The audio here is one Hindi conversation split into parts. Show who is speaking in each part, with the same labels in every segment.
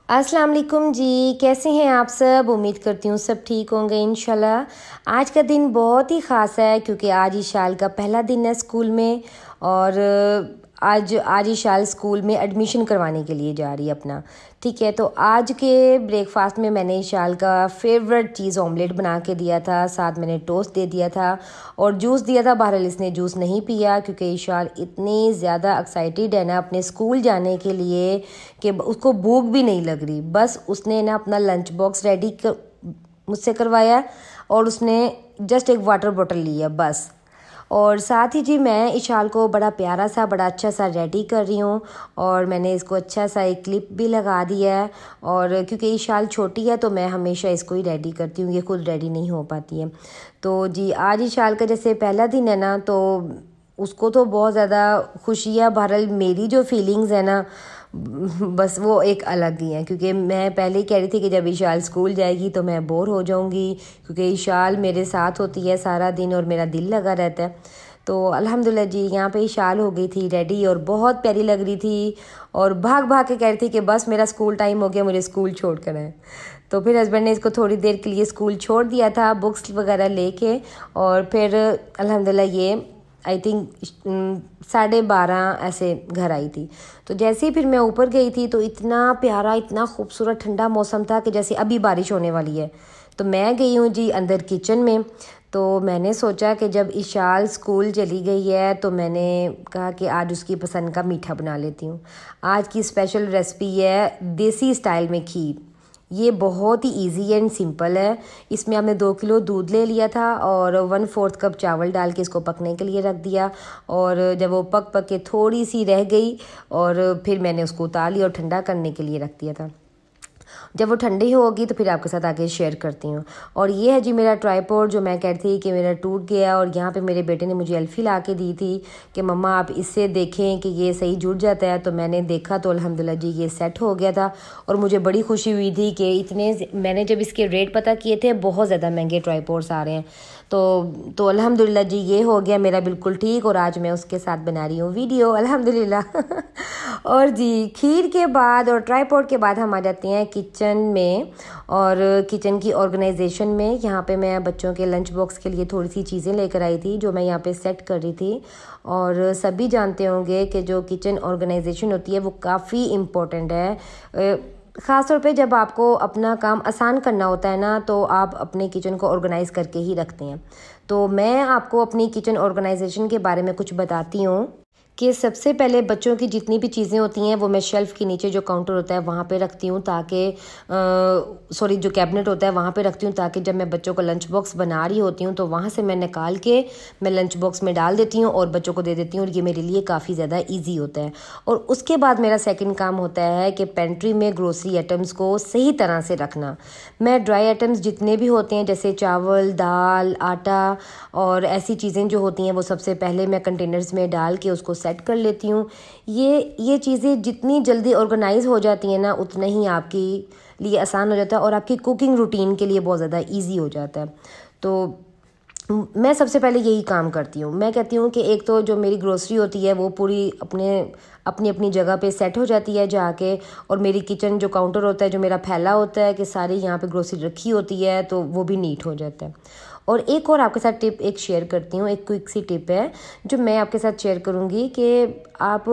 Speaker 1: अस्सलाम वालेकुम जी, कैसे हैं आप सब। उम्मीद करती हूँ सब ठीक होंगे इंशाल्लाह। आज का दिन बहुत ही ख़ास है क्योंकि आज ईशाल का पहला दिन है स्कूल में और आज ईशाल स्कूल में एडमिशन करवाने के लिए जा रही है अपना। ठीक है, तो आज के ब्रेकफास्ट में मैंने ईशाल का फेवरेट चीज़ ऑमलेट बना के दिया था, साथ मैंने टोस्ट दे दिया था और जूस दिया था। बहरहाल इसने जूस नहीं पिया क्योंकि ईशाल इतनी ज़्यादा एक्साइटेड है ना अपने स्कूल जाने के लिए कि उसको भूख भी नहीं लग रही। बस उसने ना अपना लंच बॉक्स रेडी मुझसे करवाया और उसने जस्ट एक वाटर बॉटल लिया बस। और साथ ही जी मैं ईशाल को बड़ा प्यारा सा बड़ा अच्छा सा रेडी कर रही हूँ और मैंने इसको अच्छा सा एक क्लिप भी लगा दिया है। और क्योंकि ईशाल छोटी है तो मैं हमेशा इसको ही रेडी करती हूँ, ये खुद रेडी नहीं हो पाती है। तो जी आज ईशाल का जैसे पहला दिन है ना तो उसको तो बहुत ज़्यादा खुशी है। बहरहाल मेरी जो फीलिंग्स है ना बस वो एक अलग ही है क्योंकि मैं पहले ही कह रही थी कि जब ईशाल स्कूल जाएगी तो मैं बोर हो जाऊंगी क्योंकि ईशाल मेरे साथ होती है सारा दिन और मेरा दिल लगा रहता है। तो अल्हम्दुलिल्लाह जी यहाँ पे ईशाल हो गई थी रेडी और बहुत प्यारी लग रही थी और भाग भाग के कह रही थी कि बस मेरा स्कूल टाइम हो गया, मुझे स्कूल छोड़ कर है। तो फिर हस्बैंड ने इसको थोड़ी देर के लिए स्कूल छोड़ दिया था बुक्स वगैरह लेके और फिर अल्हम्दुलिल्लाह ये आई थिंक 12:30 ऐसे घर आई थी। तो जैसे ही फिर मैं ऊपर गई थी तो इतना प्यारा इतना खूबसूरत ठंडा मौसम था कि जैसे अभी बारिश होने वाली है। तो मैं गई हूँ जी अंदर किचन में। तो मैंने सोचा कि जब ईशाल स्कूल चली गई है तो मैंने कहा कि आज उसकी पसंद का मीठा बना लेती हूँ। आज की स्पेशल रेसिपी है देसी स्टाइल में खीर। ये बहुत ही इजी एंड सिंपल है। इसमें हमने 2 किलो दूध ले लिया था और 1/4 कप चावल डाल के इसको पकने के लिए रख दिया और जब वो पक के थोड़ी सी रह गई और फिर मैंने उसको उतार लिया और ठंडा करने के लिए रख दिया था। जब वो ठंडी होगी तो फिर आपके साथ आगे शेयर करती हूँ। और ये है जी मेरा ट्राइपॉड जो मैं कहती थी कि मेरा टूट गया और यहाँ पे मेरे बेटे ने मुझे एल्फी ला के दी थी कि मम्मा आप इससे देखें कि ये सही जुड़ जाता है। तो मैंने देखा तो अल्हम्दुलिल्लाह जी ये सेट हो गया था और मुझे बड़ी खुशी हुई थी कि मैंने जब इसके रेट पता किए थे बहुत ज़्यादा महंगे ट्राइपॉड्स आ रहे हैं। तो अल्हम्दुलिल्लाह जी ये हो गया मेरा बिल्कुल ठीक और आज मैं उसके साथ बना रही हूँ वीडियो अल्हम्दुलिल्लाह। और जी खीर के बाद और ट्राइपॉड के बाद हम आ जाते हैं किचन में और किचन की ऑर्गेनाइजेशन में। यहाँ पे मैं बच्चों के लंच बॉक्स के लिए थोड़ी सी चीज़ें लेकर आई थी जो मैं यहाँ पे सेट कर रही थी। और सभी जानते होंगे कि जो किचन ऑर्गेनाइजेशन होती है वो काफ़ी इम्पोर्टेंट है। ख़ास तौर पे जब आपको अपना काम आसान करना होता है ना तो आप अपने किचन को ऑर्गेनाइज़ करके ही रखते हैं। तो मैं आपको अपनी किचन ऑर्गेनाइजेशन के बारे में कुछ बताती हूँ कि सबसे पहले बच्चों की जितनी भी चीज़ें होती हैं वो मैं शेल्फ़ के नीचे जो काउंटर होता है वहाँ पे रखती हूँ ताकि जो कैबिनेट होता है वहाँ पे रखती हूँ ताकि जब मैं बच्चों को लंच बॉक्स बना रही होती हूँ तो वहाँ से मैं निकाल के मैं लंच बॉक्स में डाल देती हूँ और बच्चों को दे देती हूँ और ये मेरे लिए काफ़ी ज़्यादा ईजी होता है। और उसके बाद मेरा सेकेंड काम होता है कि पेंट्री में ग्रोसरी आइटम्स को सही तरह से रखना। मैं ड्राई आइटम्स जितने भी होते हैं जैसे चावल दाल आटा और ऐसी चीज़ें जो होती हैं वो सबसे पहले मैं कंटेनर्स में डाल के उसको सेट कर लेती हूँ। ये चीज़ें जितनी जल्दी ऑर्गेनाइज हो जाती हैं ना उतना ही आपके लिए आसान हो जाता है और आपकी कुकिंग रूटीन के लिए बहुत ज़्यादा इजी हो जाता है। तो मैं सबसे पहले यही काम करती हूँ। मैं कहती हूँ कि एक तो जो मेरी ग्रोसरी होती है वो पूरी अपनी अपनी जगह पे सेट हो जाती है जाके और मेरी किचन जो काउंटर होता है जो मेरा फैला होता है कि सारी यहाँ पे ग्रोसरी रखी होती है तो वो भी नीट हो जाता है। और एक और आपके साथ टिप एक शेयर करती हूँ, एक क्विक सी टिप है जो मैं आपके साथ शेयर करूँगी कि आप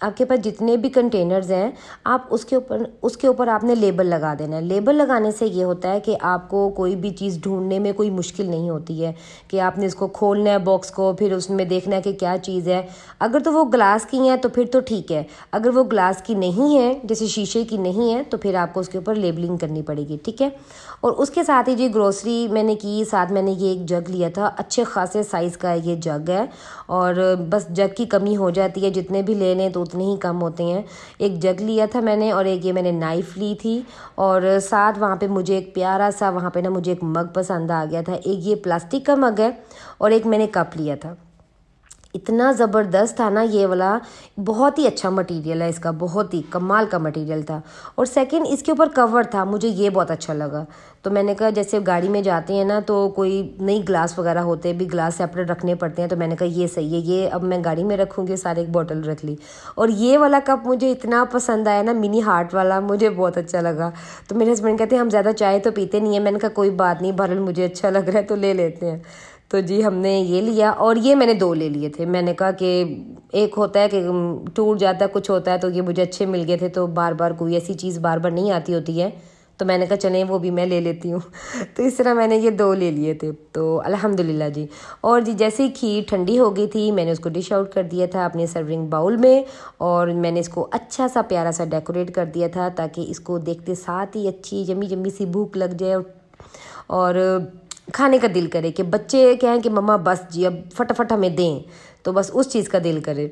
Speaker 1: आपके पास जितने भी कंटेनर्स हैं आप उसके ऊपर आपने लेबल लगा देना है। लेबल लगाने से ये होता है कि आपको कोई भी चीज़ ढूंढने में कोई मुश्किल नहीं होती है कि आपने इसको खोलना है बॉक्स को, फिर उसमें देखना है कि क्या चीज़ है। अगर तो वो ग्लास की है तो फिर तो ठीक है, अगर वो ग्लास की नहीं है, जैसे शीशे की नहीं है, तो फिर आपको उसके ऊपर लेबलिंग करनी पड़ेगी, ठीक है। और उसके साथ ही जी ग्रोसरी मैंने की, साथ मैंने ये एक जग लिया था, अच्छे खासे साइज़ का ये जग है। और बस जग की कमी हो जाती है, जितने भी ले लें तो उतने ही कम होते हैं। एक जग लिया था मैंने और एक ये मैंने नाइफ़ ली थी। और साथ वहाँ पे मुझे एक प्यारा सा वहाँ पे ना मुझे एक मग पसंद आ गया था। एक ये प्लास्टिक का मग है और एक मैंने कप लिया था। इतना ज़बरदस्त था ना ये वाला, बहुत ही अच्छा मटेरियल है इसका, बहुत ही कमाल का मटेरियल था। और सेकंड इसके ऊपर कवर था, मुझे ये बहुत अच्छा लगा। तो मैंने कहा जैसे गाड़ी में जाते हैं ना तो कोई नई ग्लास वगैरह होते हैं भी, ग्लास सेपरेट रखने पड़ते हैं, तो मैंने कहा ये सही है, ये अब मैं गाड़ी में रखूँगी, सारे एक बॉटल रख ली। और ये वाला कप मुझे इतना पसंद आया ना, मिनी हार्ट वाला, मुझे बहुत अच्छा लगा। तो मेरे हस्बैंड कहते हैं हम ज़्यादा चाय तो पीते नहीं है। मैंने कहा कोई बात नहीं बहरहाल मुझे अच्छा लग रहा है तो ले लेते हैं। तो जी हमने ये लिया और ये मैंने 2 ले लिए थे। मैंने कहा कि एक होता है कि टूट जाता है, कुछ होता है, तो ये मुझे अच्छे मिल गए थे, तो बार बार कोई ऐसी चीज़ बार बार नहीं आती होती है, तो मैंने कहा चलें वो भी मैं ले लेती हूँ। तो इस तरह मैंने ये 2 ले लिए थे, तो अल्हम्दुलिल्लाह जी। और जी जैसे ही खीर ठंडी हो गई थी मैंने उसको डिश आउट कर दिया था अपने सर्विंग बाउल में, और मैंने इसको अच्छा सा प्यारा सा डेकोरेट कर दिया था ताकि इसको देखते साथ ही अच्छी यम्मी यम्मी सी भूख लग जाए और खाने का दिल करे कि बच्चे कहें कि मम्मा बस जी अब फटाफट हमें दें, तो बस उस चीज़ का दिल करे।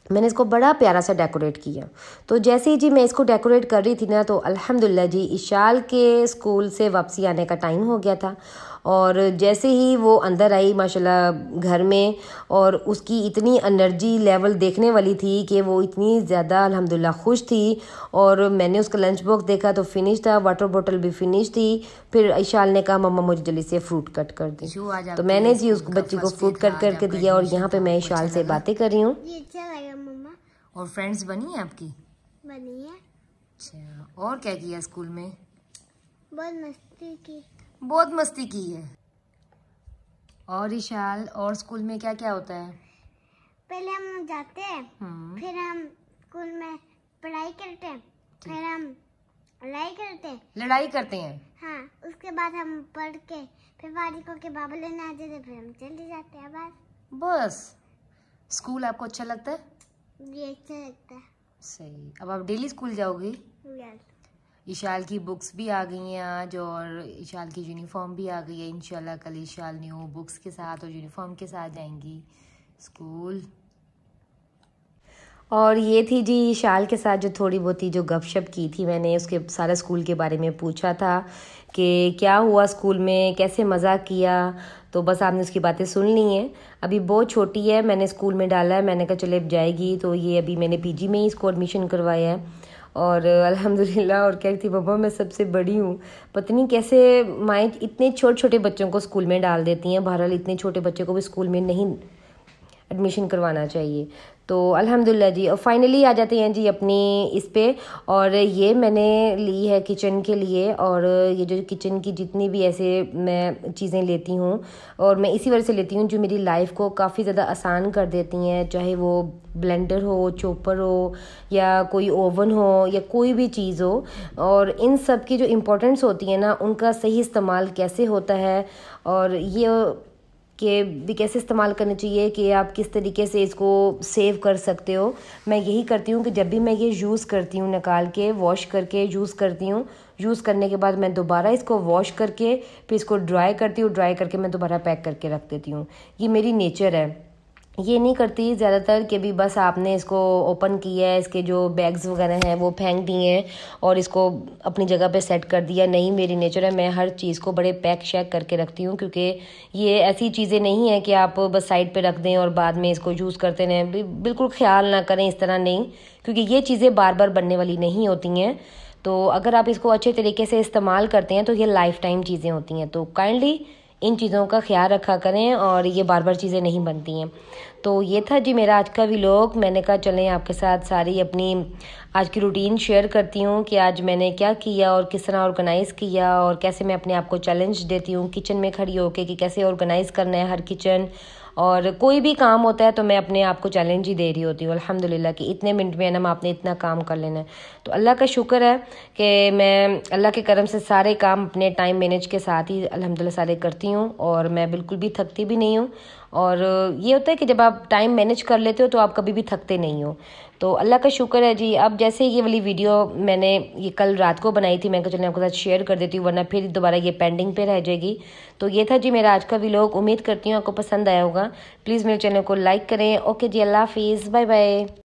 Speaker 1: मैंने इसको बड़ा प्यारा सा डेकोरेट किया। तो जैसे ही जी मैं इसको डेकोरेट कर रही थी ना तो अल्हम्दुलिल्लाह जी इशाल के स्कूल से वापसी आने का टाइम हो गया था। और जैसे ही वो अंदर आई माशाल्लाह घर में, और उसकी इतनी एनर्जी लेवल देखने वाली थी कि वो इतनी ज़्यादा अल्हम्दुलिल्लाह खुश थी। और मैंने उसका लंच बॉक्स देखा तो फिनिश था, वाटर बोतल भी फिनिश थी। फिर इशाल ने कहा मम्मा मुझे जल्दी से फ्रूट कट कर दी, तो मैंने जी उस बच्चे को फ्रूट कट करके दिया। और यहाँ पे मैं इशाल से बातें कर रही हूँ।
Speaker 2: और फ्रेंड्स बनी है आपकी?
Speaker 3: बनी है।
Speaker 2: अच्छा, और क्या किया स्कूल में?
Speaker 3: बहुत मस्ती की।
Speaker 2: बहुत मस्ती की है। और इशाल, और स्कूल में क्या क्या होता है?
Speaker 3: पहले हम जाते हैं, फिर हम स्कूल में पढ़ाई करते हैं, फिर हम
Speaker 2: लड़ाई करते हैं।
Speaker 3: हाँ, उसके बाद हम पढ़ के फिर वारिको के बाबा लेने आ जाते, फिर हम चले जाते हैं।
Speaker 2: बस स्कूल आपको अच्छा लगता है?
Speaker 3: ये अच्छा लगता है।
Speaker 2: सही। अब आप डेली स्कूल जाओगी? इशाल की बुक्स भी आ गई हैं आज, और इशाल की यूनिफॉर्म भी आ गई है। इंशाल्लाह कल इशाल न्यू बुक्स के साथ और यूनिफॉर्म के साथ जाएंगी स्कूल।
Speaker 1: और ये थी जी इशाल के साथ जो थोड़ी बहुत ही जो गपशप की थी मैंने, उसके सारे स्कूल के बारे में पूछा था कि क्या हुआ स्कूल में, कैसे मज़ा किया। तो बस आपने उसकी बातें सुन ली हैं। अभी बहुत छोटी है, मैंने स्कूल में डाला है, मैंने कहा चले अब जाएगी। तो ये अभी मैंने पीजी में ही इसको एडमिशन करवाया है। और अल्हम्दुलिल्लाह, और कह रही थी मम्मा मैं सबसे बड़ी हूँ। पता नहीं कैसे माएँ इतने छोटे छोटे बच्चों को स्कूल में डाल देती हैं। बहरहाल इतने छोटे बच्चे को भी स्कूल में नहीं एडमिशन करवाना चाहिए। तो अल्हम्दुलिल्लाह जी, और फाइनली आ जाते हैं जी अपनी इस पे। और ये मैंने ली है किचन के लिए, और ये जो किचन की जितनी भी ऐसे मैं चीज़ें लेती हूँ, और मैं इसी वजह से लेती हूँ जो मेरी लाइफ को काफ़ी ज़्यादा आसान कर देती हैं। चाहे वो ब्लेंडर हो, चॉपर हो, या कोई ओवन हो, या कोई भी चीज़ हो। और इन सब की जो इम्पोर्टेंस होती है ना, उनका सही इस्तेमाल कैसे होता है, और ये कि भी कैसे इस्तेमाल करना चाहिए, कि आप किस तरीके से इसको सेव कर सकते हो। मैं यही करती हूँ कि जब भी मैं ये यूज़ करती हूँ, निकाल के वॉश करके यूज़ करती हूँ। यूज़ करने के बाद मैं दोबारा इसको वॉश करके फिर इसको ड्राई करती हूँ। ड्राई करके मैं दोबारा पैक करके रख देती हूँ। ये मेरी नेचर है। ये नहीं करती ज़्यादातर कि भी बस आपने इसको ओपन किया है, इसके जो बैग्स वगैरह हैं वो फेंक दिए हैं और इसको अपनी जगह पे सेट कर दिया। नहीं, मेरी नेचर है, मैं हर चीज़ को बड़े पैक शैक करके रखती हूँ, क्योंकि ये ऐसी चीज़ें नहीं है कि आप बस साइड पे रख दें और बाद में इसको यूज़ करते रहें। बिल्कुल ख्याल ना करें इस तरह, नहीं, क्योंकि ये चीज़ें बार बार बनने वाली नहीं होती हैं। तो अगर आप इसको अच्छे तरीके से इस्तेमाल करते हैं तो ये लाइफ टाइम चीज़ें होती हैं। तो काइंडली इन चीज़ों का ख्याल रखा करें, और ये बार बार चीज़ें नहीं बनती हैं। तो ये था जी मेरा आज का व्लॉग। मैंने कहा चलें आपके साथ सारी अपनी आज की रूटीन शेयर करती हूँ कि आज मैंने क्या किया और किस तरह ऑर्गेनाइज़ किया, और कैसे मैं अपने आप को चैलेंज देती हूँ किचन में खड़ी होकर कि कैसे ऑर्गेनाइज़ करना है हर किचन। और कोई भी काम होता है तो मैं अपने आप को चैलेंज ही दे रही होती हूँ अल्हम्दुलिल्लाह कि इतने मिनट में ना आपने इतना काम कर लेना है। तो अल्लाह का शुक्र है कि मैं अल्लाह के करम से सारे काम अपने टाइम मैनेज के साथ ही अल्हम्दुलिल्लाह सारे करती हूँ और मैं बिल्कुल भी थकती भी नहीं हूँ। और ये होता है कि जब आप टाइम मैनेज कर लेते हो तो आप कभी भी थकते नहीं हो। तो अल्लाह का शुक्र है जी। अब जैसे ये वाली वीडियो मैंने ये कल रात को बनाई थी, मैं कहा चलिए आपके साथ शेयर कर देती हूँ वरना फिर दोबारा ये पेंडिंग पे रह जाएगी। तो ये था जी मेरा आज का व्लॉग। उम्मीद करती हूँ आपको पसंद आया होगा। प्लीज़ मेरे चैनल को लाइक करें। ओके जी, अल्लाह हाफिज़, बाय बाय।